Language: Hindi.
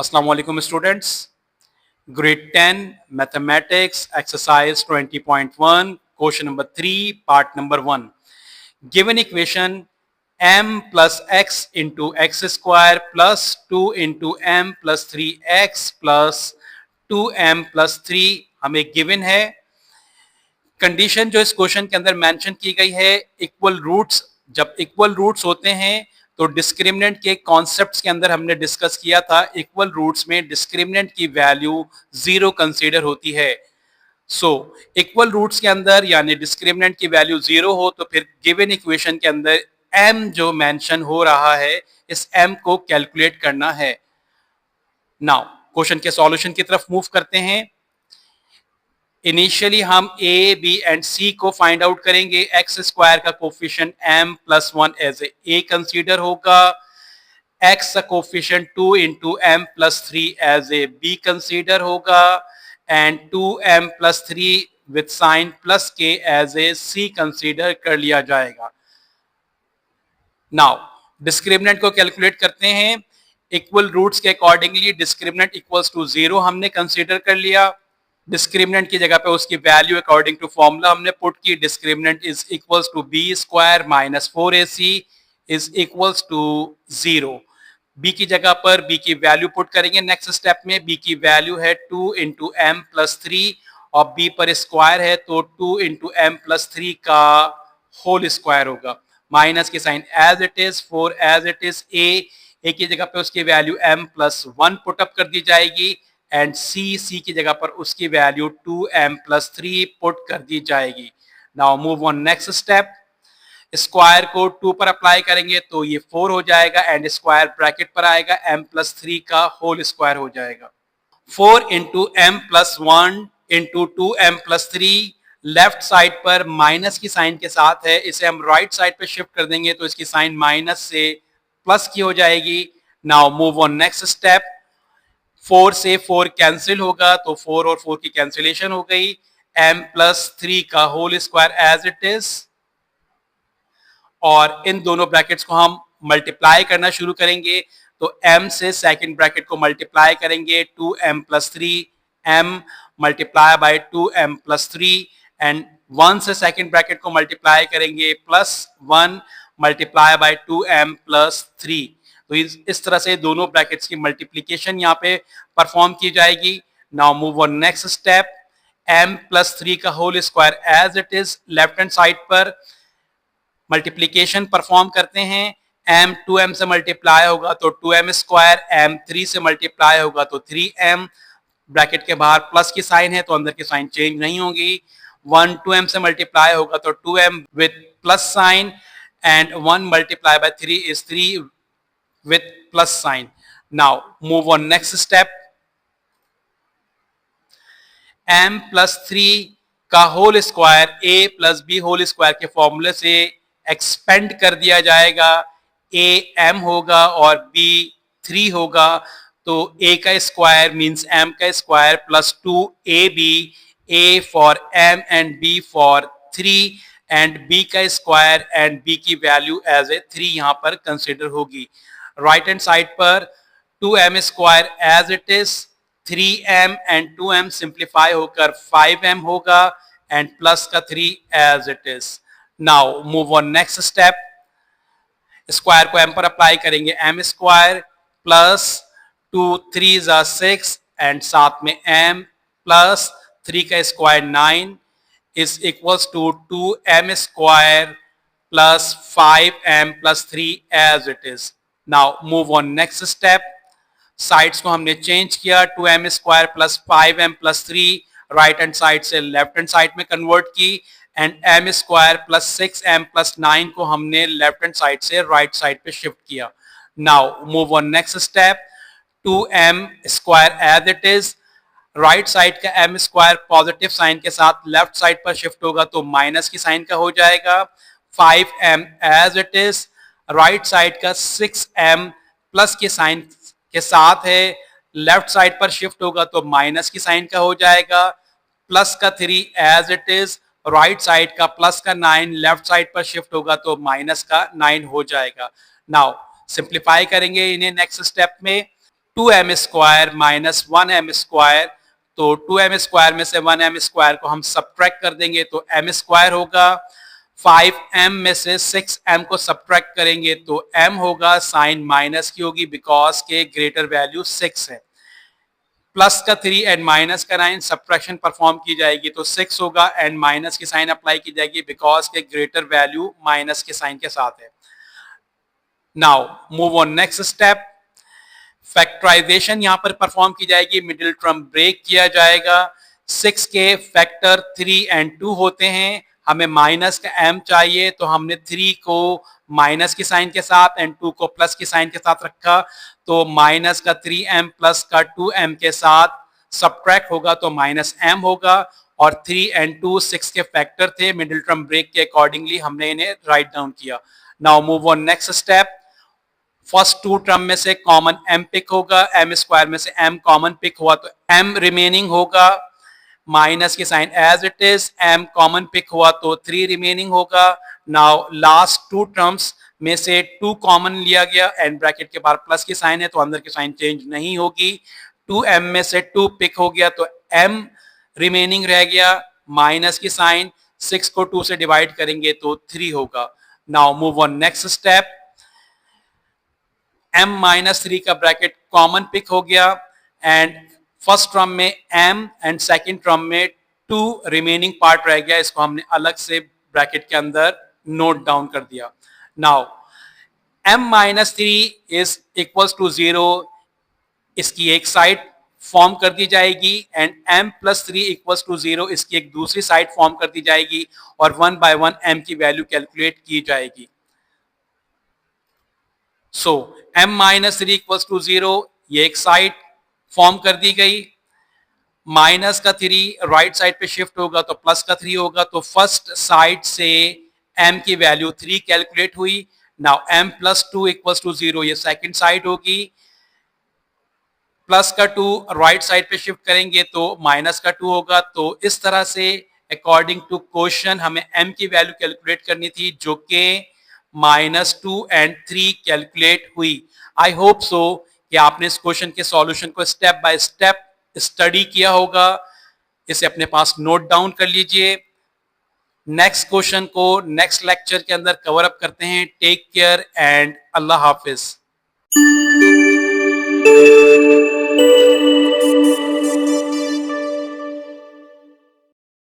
Assalamu alaikum students. Grade 10 Mathematics Exercise 20.1 Question number 3 Part number 1. Given equation m plus x into x square plus 2 into m plus 3x plus 2m plus 3 हमें given है. कंडीशन जो इस क्वेश्चन के अंदर मेंशन की गई है इक्वल रूट्स, जब इक्वल रूट्स होते हैं तो डिस्क्रिमिनेंट के कॉन्सेप्ट्स के अंदर हमने डिस्कस किया था इक्वल रूट्स में डिस्क्रिमिनेंट की वैल्यू 0 कंसीडर होती है. सो इक्वल रूट्स के अंदर यानी डिस्क्रिमिनेंट की वैल्यू 0 हो तो फिर गिवन इक्वेशन के अंदर m जो मेंशन हो रहा है इस m को कैलकुलेट करना है. नाउ क्वेश्चन के सॉल्यूशन की तरफ मूव करते हैं. इनिशियली हम a, b एंड c को फाइंड आउट करेंगे. एक्स स्क्वायर का coefficient m plus 1 as a consider होगा. x का coefficient 2 into m plus 3 as a b consider होगा and 2m plus 3 with sign plus के एज ए c कंसीडर कर लिया जाएगा. नाउ डिस्क्रिमिनेंट को कैलकुलेट करते हैं. इक्वल रूट्स के अकॉर्डिंगली डिस्क्रिमिनेंट इक्वल्स टू 0 हमने कंसीडर कर लिया. डिस्क्रिमिनेंट की जगह पे उसकी वैल्यू अकॉर्डिंग टू फॉर्मूला हमने पुट की. Discriminant is equals to B square minus 4ac is equals to 0. b की जगह पर b की वैल्यू पुट करेंगे. नेक्स्ट स्टेप में b की वैल्यू है 2 इंटू एम प्लस 3 और b पर स्क्वायर है तो 2 इंटू एम प्लस 3 का होल स्क्वायर होगा. माइनस की sign as it is, 4 as it is. a की जगह पे उसकी वैल्यू m प्लस 1 पुटअप कर दी जाएगी एंड c की जगह पर उसकी वैल्यू 2m प्लस 3 पुट कर दी जाएगी. Now move on next step. Square को 2 पर अप्लाई करेंगे तो ये 4 हो जाएगा एंड स्क्वायर ब्रैकेट पर आएगा m प्लस 3 का होल स्क्वायर हो जाएगा. 4 into M plus 1 into 2m plus 3 left side पर माइनस की साइन के साथ है. इसे हम राइट साइड पे शिफ्ट कर देंगे तो इसकी साइन माइनस से प्लस की हो जाएगी. Now move on next step. 4 से 4 कैंसिल होगा तो 4 और 4 की कैंसिलेशन हो गई. m प्लस 3 का whole square as it is और इन दोनों ब्रैकेट्स को हम मल्टीप्लाई करना शुरू करेंगे तो m से सेकंड ब्रैकेट को मल्टीप्लाई करेंगे 2m plus 3 m multiply by 2m plus 3 and 1 से सेकंड ब्रैकेट को मल्टीप्लाई करेंगे plus 1 multiply by 2m plus 3. तो इस तरह से दोनों ब्रैकेट्स की मल्टीप्लीकेशन यहाँ पे परफॉर्म की जाएगी. Now move on next step. m plus 3 का whole square as it is left hand side पर मल्टीप्लीकेशन परफॉर्म करते हैं. m 2m से मल्टीप्लाई होगा तो 2m स्क्वायर, m 3 से मल्टीप्लाई होगा तो 3m. ब्रैकेट के बाहर प्लस की साइन है तो अंदर की साइन चेंज नहीं होगी. 1 2m से मल्टीप्लाई होगा तो 2m with plus sign and 1 multiply by 3 is 3 with plus sign. Now move on next step. m plus 3 का whole square a plus b whole square के फॉर्मूले से एक्सपेंड कर दिया जाएगा. a m होगा और b 3 होगा तो a का स्क्वायर मींस m का square plus 2ab, a for m and b for 3 and b का स्क्वायर एंड b की वैल्यू एज ए 3 यहां पर कंसिडर होगी. राइट हैंड साइड पर 2m square as it is, 3m and 2m simplify होकर 5m होगा एंड प्लस का 3 as it is. Now move on next step. Square को m पर अप्लाई करेंगे m स्क्वायर प्लस 2 3 6 एंड साथ में m प्लस 3 का square 9 is equals to 2m square plus 5m plus 3 as it is. Now move on next step. Sides को हमने चेंज किया. 2m square plus 5m plus 3 right hand side से लेफ्ट हैंड साइड में कन्वर्ट की and m square plus 6m plus 9 को हमने लेफ्ट हैंड साइड से राइट साइड पे शिफ्ट किया. Now move on next step. 2m square as it is, right side का m स्क्वायर पॉजिटिव साइन के साथ लेफ्ट साइड पर शिफ्ट होगा तो माइनस की साइन का हो जाएगा. 5m as it is, right side का 6m प्लस के साइन के साथ है लेफ्ट साइड पर शिफ्ट होगा तो माइनस की साइन का हो जाएगा. प्लस का 3 as it is, right side का प्लस का 9 लेफ्ट साइड पर शिफ्ट होगा तो माइनस का 9 हो जाएगा. नाउ सिंप्लीफाई करेंगे इन्हें नेक्स्ट स्टेप में. 2m square minus 1m square, तो 2m स्क्वायर में से 1m स्क्वायर को हम सब्ट्रैक्ट कर देंगे तो m स्क्वायर होगा। 5m में से 6m को सब्ट्रैक्ट करेंगे तो m होगा, साइन माइनस की होगी बिकॉज के ग्रेटर वैल्यू 6 है। प्लस का 3 एंड माइनस का 9, सब्ट्रैक्शन परफॉर्म की जाएगी तो 6 होगा एंड माइनस की साइन अप्लाई की जाएगी बिकॉज के ग्रेटर वैल्यू माइनस के साइन के साथ है। Now move on next step, factorization यहां पर परफॉर्म की जाएगी, मिडिल टर्म ब्रेक किया जाएगा। 6 के फैक्टर 3 एंड 2 होते हैं, हमें माइनस का m चाहिए तो हमने 3 को माइनस की साइन के साथ एंड 2 को प्लस की साइन के साथ रखा, तो माइनस का 3m प्लस का 2m के साथ सब्ट्रैक्ट होगा तो माइनस m होगा, और 3 एंड 2 6 के फैक्टर थे, मिडिल टर्म ब्रेक के अकॉर्डिंगली हमने इन्हें राइट डाउन किया। Now move on next step, first two term में से कॉमन m पिक होगा, m स्क्वायर में से m कॉमन पिक हुआ तो m रिमेनिंग होगा, माइनस की sign as it is, m common pick हुआ तो 3 रिमेनिंग होगा। नाउ लास्ट टू टर्म्स में से 2 कॉमन लिया गया एंड ब्रैकेट के बाहर प्लस की साइन है तो अंदर की साइन चेंज नहीं होगी। 2m में से 2 पिक हो गया तो m रिमेनिंग रह गया, माइनस की साइन, 6 को 2 से डिवाइड करेंगे तो 3 होगा। Now move on next step, m minus 3 का ब्रैकेट कॉमन पिक हो गया एंड फर्स्ट टर्म में m एंड सेकंड टर्म में 2 रिमेनिंग पार्ट रह गया, इसको हमने अलग से ब्रैकेट के अंदर नोट डाउन कर दिया। Now m minus 3 is equals to 0, इसकी एक साइड फॉर्म कर दी जाएगी and m plus 3 equals to 0, इसकी एक दूसरी साइड फॉर्म कर दी जाएगी और 1 बाय 1 m की वैल्यू कैलकुलेट की जाएगी। सो m माइनस 3 इक्वल्स टू 0, ये एक साइड फॉर्म कर दी गई, माइनस का 3 राइट साइड पे शिफ्ट होगा तो प्लस का 3 होगा, तो फर्स्ट साइड से m की वैल्यू 3 कैलकुलेट हुई। Now m plus 2 equals to 0, ये सेकंड साइड होगी, प्लस का 2 राइट साइड पे शिफ्ट करेंगे तो माइनस का 2 होगा। तो इस तरह से अकॉर्डिंग टू क्वेश्चन हमें m की वैल्यू कैलकुलेट करनी थी जो कि -2 एंड 3 कैलकुलेट हुई। आई होप सो कि आपने इस क्वेश्चन के सॉल्यूशन को स्टेप बाय स्टेप स्टडी किया होगा, इसे अपने पास नोट डाउन कर लीजिए। नेक्स्ट क्वेश्चन को नेक्स्ट लेक्चर के अंदर कवर अप करते हैं। टेक केयर एंड अल्लाह हाफिज।